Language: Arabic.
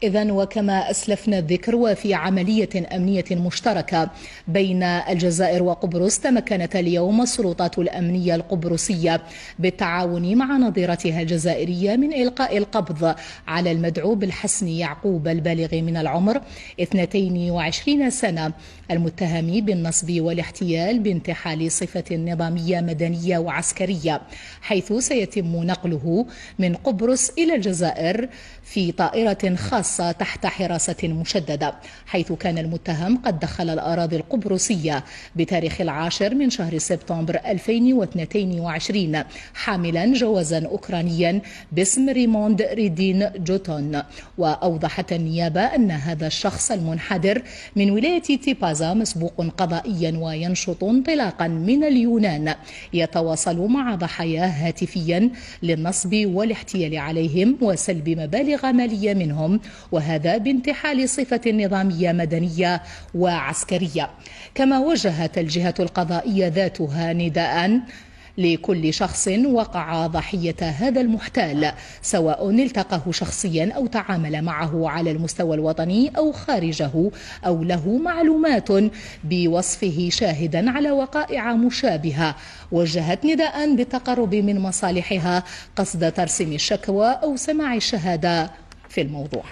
إذن وكما أسلفنا الذكر، وفي عملية أمنية مشتركة بين الجزائر وقبرص، تمكنت اليوم السلطات الأمنية القبرصية بالتعاون مع نظيرتها الجزائرية من إلقاء القبض على المدعو بالحسن يعقوب البالغ من العمر 22 سنة، المتهم بالنصب والاحتيال بانتحال صفة نظامية مدنية وعسكرية، حيث سيتم نقله من قبرص إلى الجزائر في طائرة خاصة تحت حراسة مشددة، حيث كان المتهم قد دخل الأراضي القبرصية بتاريخ 10 من شهر سبتمبر 2022 حاملا جوازا أوكرانيا باسم ريموند ريدين جوتون. وأوضحت النيابة أن هذا الشخص المنحدر من ولاية تيبازا مسبوق قضائيا وينشط انطلاقا من اليونان، يتواصل مع ضحاياه هاتفيا للنصب والاحتيال عليهم وسلب مبالغ مالية منهم، وهذا بانتحال صفة نظامية مدنية وعسكرية. كما وجهت الجهة القضائية ذاتها نداء لكل شخص وقع ضحية هذا المحتال، سواء التقاه شخصيا أو تعامل معه على المستوى الوطني أو خارجه، أو له معلومات بوصفه شاهدا على وقائع مشابهة، وجهت نداء بالتقرب من مصالحها قصد ترسيم الشكوى أو سماع الشهادة في الموضوع.